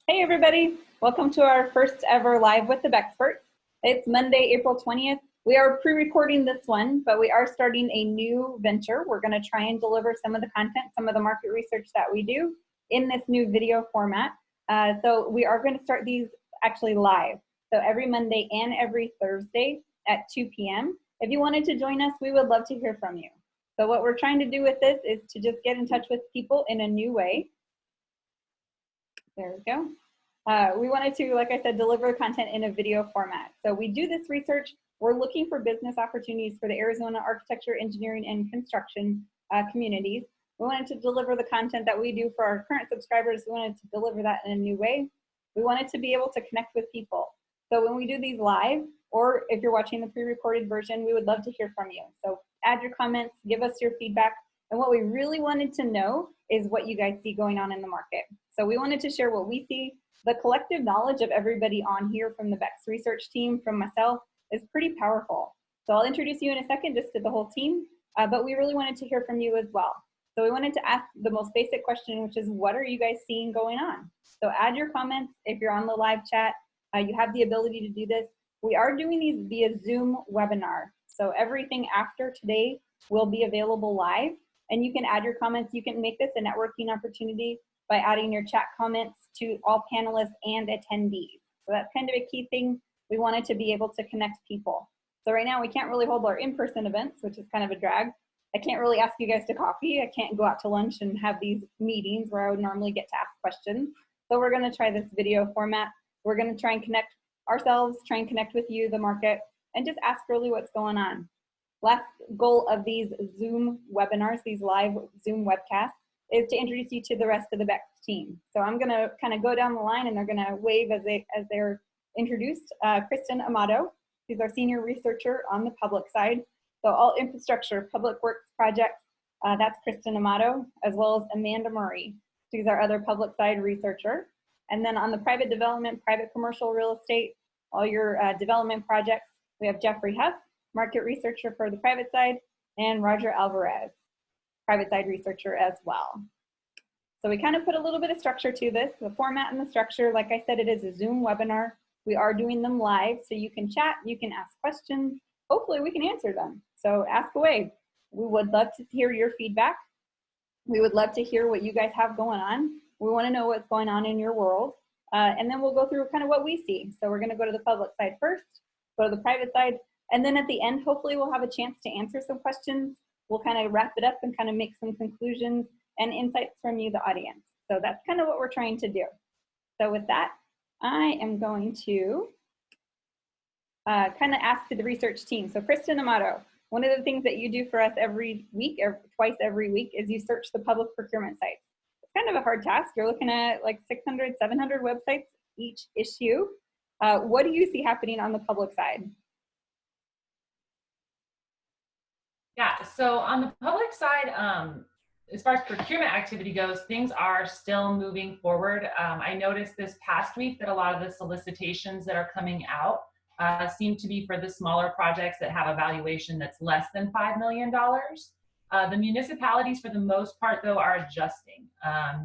Hey everybody, welcome to our first ever live with the BEXperts. It's Monday, April 20th. We are pre-recording this one, but we are starting a new venture. We're going to try and deliver some of the content, some of the market research that we do in this new video format. So we are going to start these actually live. So every Monday and every Thursday at 2 p.m. If you wanted to join us, we would love to hear from you. So what we're trying to do with this is to just get in touch with people in a new way. There we go. We wanted to, like I said, deliver content in a video format. So we do this research. We're looking for business opportunities for the Arizona architecture, engineering, and construction communities. We wanted to deliver the content that we do for our current subscribers. We wanted to deliver that in a new way. We wanted to be able to connect with people. So when we do these live, or if you're watching the pre-recorded version, we would love to hear from you. So add your comments, give us your feedback. And what we really wanted to know is what you guys see going on in the market. So we wanted to share what we see. The collective knowledge of everybody on here from the BEX research team, from myself, is pretty powerful. So I'll introduce you in a second just to the whole team, but we really wanted to hear from you as well. So we wanted to ask the most basic question, which is, what are you guys seeing going on? So add your comments. If you're on the live chat, you have the ability to do this. We are doing these via Zoom webinar. So everything after today will be available live, and you can add your comments. You can make this a networking opportunity by adding your chat comments to all panelists and attendees. So that's kind of a key thing. We wanted to be able to connect people. So right now we can't really hold our in-person events, which is kind of a drag. I can't really ask you guys to coffee. I can't go out to lunch and have these meetings where I would normally get to ask questions. So we're gonna try this video format. We're gonna try and connect ourselves, try and connect with you, the market, and just ask really what's going on. Last goal of these Zoom webinars, these live Zoom webcasts, is to introduce you to the rest of the BEX team. So I'm gonna kind of go down the line and they're gonna wave as they're introduced. Kristen Amato, she's our senior researcher on the public side. So all infrastructure, public works projects, that's Kristen Amato, as well as Amanda Murray. She's our other public side researcher. And then on the private development, private commercial real estate, all your development projects, we have Jeffrey Huff, market researcher for the private side, and Roger Alvarez, private side researcher as well. So we kind of put a little bit of structure to this. The format and the structure, like I said, it is a Zoom webinar. We are doing them live, so you can chat, you can ask questions. Hopefully we can answer them. So ask away. We would love to hear your feedback. We would love to hear what you guys have going on. We want to know what's going on in your world. And then we'll go through kind of what we see. So we're going to go to the public side first, go to the private side, and then at the end, hopefully we'll have a chance to answer some questions. We'll kind of wrap it up and kind of make some conclusions and insights from you, the audience. So that's kind of what we're trying to do. So with that, I am going to kind of ask the research team. So Kristen Amato, one of the things that you do for us every week, or twice every week, is you search the public procurement sites. It's kind of a hard task. You're looking at like 600, 700 websites each issue. What do you see happening on the public side? Yeah, so on the public side, as far as procurement activity goes, things are still moving forward. I noticed this past week that a lot of the solicitations that are coming out seem to be for the smaller projects that have a valuation that's less than $5 million. The municipalities, for the most part, though, are adjusting.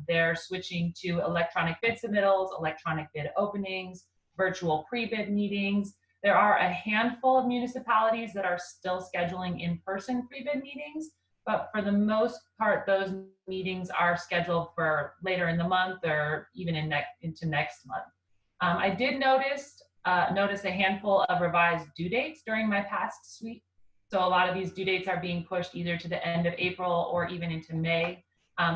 They're switching to electronic bid submittals, electronic bid openings, virtual pre-bid meetings. There are a handful of municipalities that are still scheduling in-person pre-bid meetings, but for the most part, those meetings are scheduled for later in the month or even into next month. I did notice a handful of revised due dates during my past sweep. So a lot of these due dates are being pushed either to the end of April or even into May.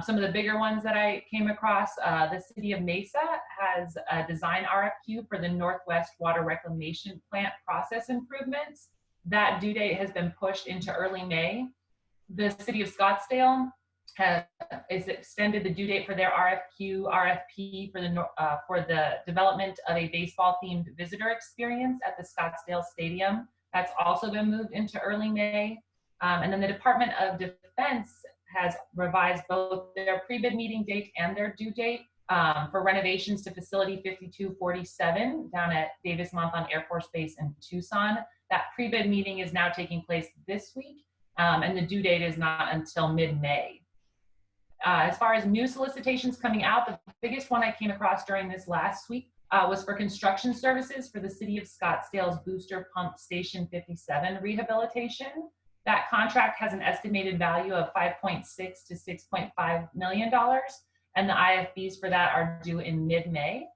Some of the bigger ones that I came across, the city of Mesa has a design RFQ for the Northwest Water Reclamation Plant process improvements. That due date has been pushed into early May. The city of Scottsdale has extended the due date for their RFP for the development of a baseball-themed visitor experience at the Scottsdale Stadium. That's also been moved into early May. And then the Department of Defense has revised both their pre-bid meeting date and their due date for renovations to Facility 5247 down at Davis-Monthan Air Force Base in Tucson. That pre-bid meeting is now taking place this week, and the due date is not until mid-May. As far as new solicitations coming out, the biggest one I came across during this last week was for construction services for the City of Scottsdale's Booster Pump Station 57 rehabilitation. That contract has an estimated value of $5.6 to $6.5 million, and the IFBs for that are due in mid-May.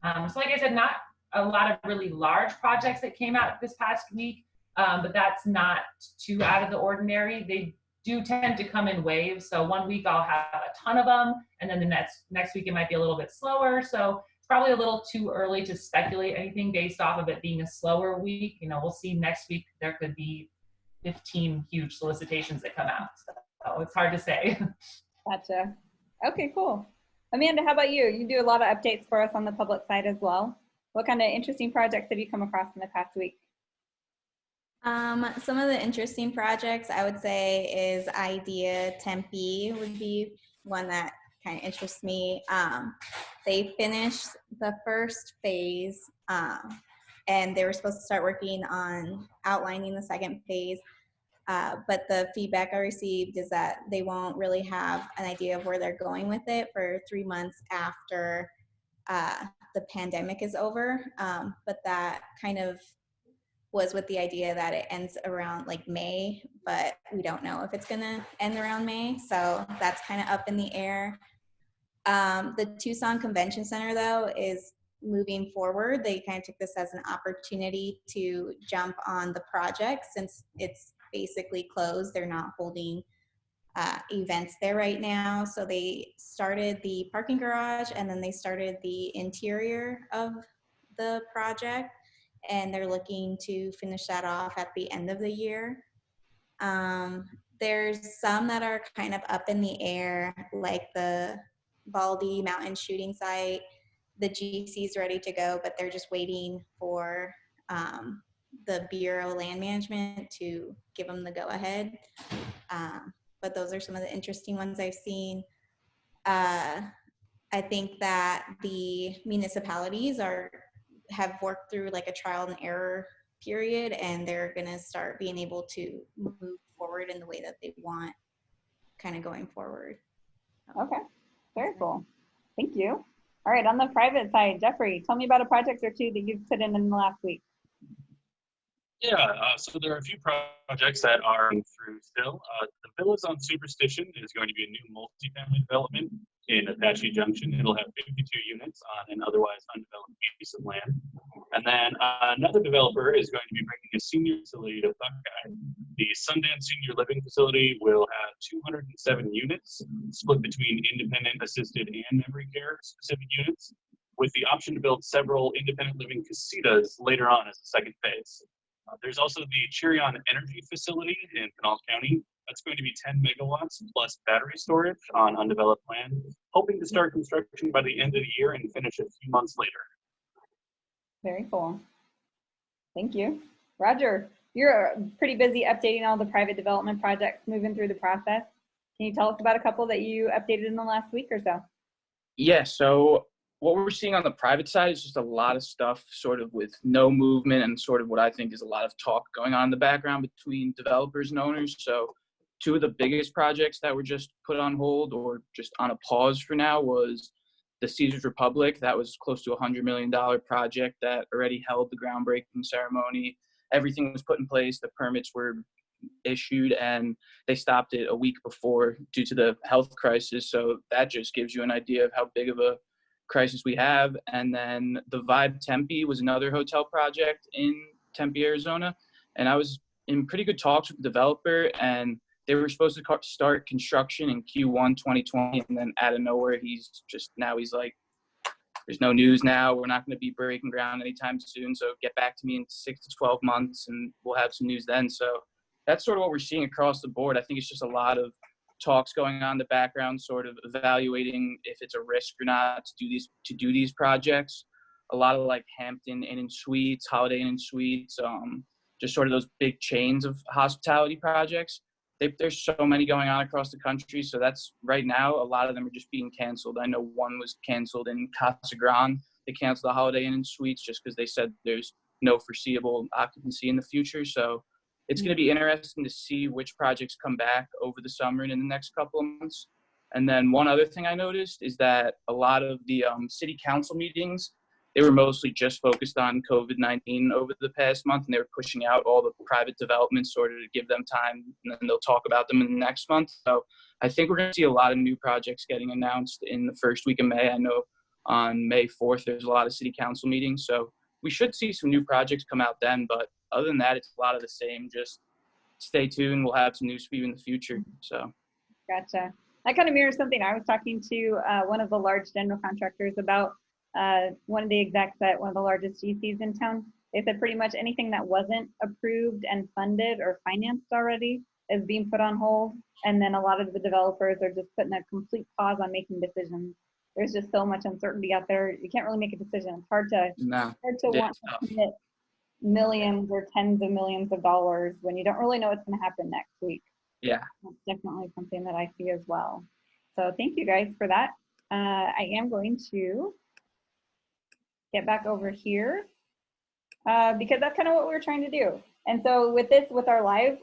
So like I said, not a lot of really large projects that came out this past week, but that's not too out of the ordinary. They do tend to come in waves. So one week I'll have a ton of them, and then the next week it might be a little bit slower. So it's probably a little too early to speculate anything based off of it being a slower week. You know, we'll see next week there could be 15 huge solicitations that come out. So it's hard to say. Gotcha. Okay, cool. Amanda, how about you? You do a lot of updates for us on the public side as well. What kind of interesting projects have you come across in the past week? Some of the interesting projects I would say is Idea Tempe would be one that kind of interests me. They finished the first phase and they were supposed to start working on outlining the second phase. But the feedback I received is that they won't really have an idea of where they're going with it for 3 months after the pandemic is over. But that kind of was with the idea that it ends around like May, but we don't know if it's gonna end around May. So that's kind of up in the air. The Tucson Convention Center though is moving forward. They kind of took this as an opportunity to jump on the project since it's basically closed. They're not holding events there right now. So they started the parking garage and then they started the interior of the project, and they're looking to finish that off at the end of the year. There's some that are kind of up in the air, like the Baldy Mountain shooting site. The GC is ready to go, but they're just waiting for the Bureau of Land Management to give them the go-ahead. But those are some of the interesting ones I've seen. I think that the municipalities have worked through like a trial and error period, and they're going to start being able to move forward in the way that they want kind of going forward. Okay, very cool. Thank you. All right, on the private side, Jeffrey, tell me about a project or two that you've put in the last week. Yeah, so there are a few projects that are through still. The Villas on Superstition is going to be a new multifamily development in Apache Junction. It'll have 52 units on an otherwise undeveloped piece of land. And then another developer is going to be bringing a senior facility to Buckeye. The Sundance Senior Living Facility will have 207 units, split between independent, assisted, and memory care specific units, with the option to build several independent living casitas later on as a second phase. There's also the Chirion Energy Facility in Pinal County. That's going to be 10 megawatts plus battery storage on undeveloped land, hoping to start construction by the end of the year and finish a few months later. Very cool. Thank you. Roger, you're pretty busy updating all the private development projects moving through the process. Can you tell us about a couple that you updated in the last week or so? Yeah, so what we're seeing on the private side is just a lot of stuff sort of with no movement and sort of what I think is a lot of talk going on in the background between developers and owners. So two of the biggest projects that were just put on hold or just on a pause for now was the Caesars Republic. That was close to $100 million project that already held the groundbreaking ceremony. Everything was put in place. The permits were issued and they stopped it a week before due to the health crisis. So that just gives you an idea of how big of a crisis we have. And then the Vibe Tempe was another hotel project in Tempe, Arizona. And I was in pretty good talks with the developer, and they were supposed to start construction in Q1 2020. And then out of nowhere, he's like, there's no news now. We're not going to be breaking ground anytime soon. So get back to me in 6 to 12 months and we'll have some news then. So that's sort of what we're seeing across the board. I think it's just a lot of talks going on in the background, sort of evaluating if it's a risk or not to do these projects. A lot of like Hampton Inn and Suites, Holiday Inn and Suites, just sort of those big chains of hospitality projects. There's so many going on across the country. So that's right now, a lot of them are just being canceled. I know one was canceled in Casa Grande. They canceled the Holiday Inn and Suites just because they said there's no foreseeable occupancy in the future. So it's going to be interesting to see which projects come back over the summer and in the next couple of months. And then one other thing I noticed is that a lot of the city council meetings, they were mostly just focused on COVID-19 over the past month, and they were pushing out all the private developments sort of to give them time, and then they'll talk about them in the next month. So I think we're going to see a lot of new projects getting announced in the first week of May. I know on May 4th, there's a lot of city council meetings. So we should see some new projects come out then. But other than that, it's a lot of the same. Just stay tuned. We'll have some news for you in the future. So. Gotcha. That kind of mirrors something I was talking to one of the large general contractors about, one of the execs at one of the largest GCs in town. They said pretty much anything that wasn't approved and funded or financed already is being put on hold. And then a lot of the developers are just putting a complete pause on making decisions. There's just so much uncertainty out there. You can't really make a decision. It's hard to want to commit millions or tens of millions of dollars when you don't really know what's going to happen next week. Yeah. That's definitely something that I see as well. So thank you guys for that. I am going to get back over here because that's kind of what we were trying to do. And so with this, with our live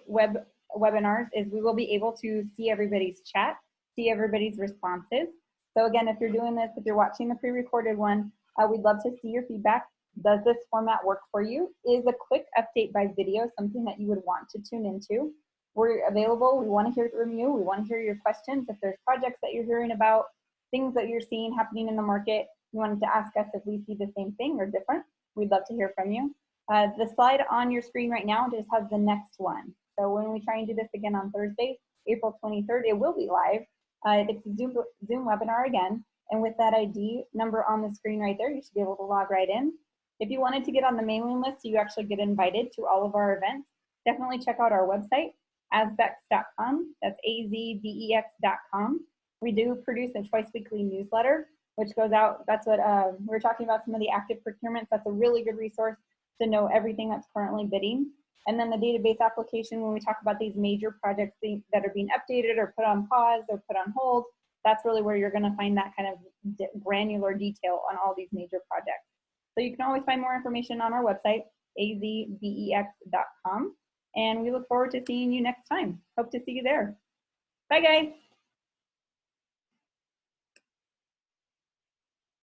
webinars, is we will be able to see everybody's chat, see everybody's responses. So again, if you're doing this, if you're watching the pre-recorded one, we'd love to see your feedback. Does this format work for you? Is a quick update by video something that you would want to tune into? We're available. We want to hear from you. We want to hear your questions. If there's projects that you're hearing about, things that you're seeing happening in the market, you wanted to ask us if we see the same thing or different, we'd love to hear from you. The slide on your screen right now just has the next one. So when we try and do this again on Thursday, April 23rd, it will be live. It's a Zoom webinar again. And with that ID number on the screen right there, you should be able to log right in. If you wanted to get on the mailing list so you actually get invited to all of our events, definitely check out our website, azbex.com. That's azbex.com. We do produce a twice weekly newsletter, which goes out. That's what we were talking about, some of the active procurements. That's a really good resource to know everything that's currently bidding. And then the database application, when we talk about these major projects that are being updated or put on pause or put on hold, that's really where you're going to find that kind of granular detail on all these major projects. So you can always find more information on our website, azbex.com. And we look forward to seeing you next time. Hope to see you there. Bye, guys.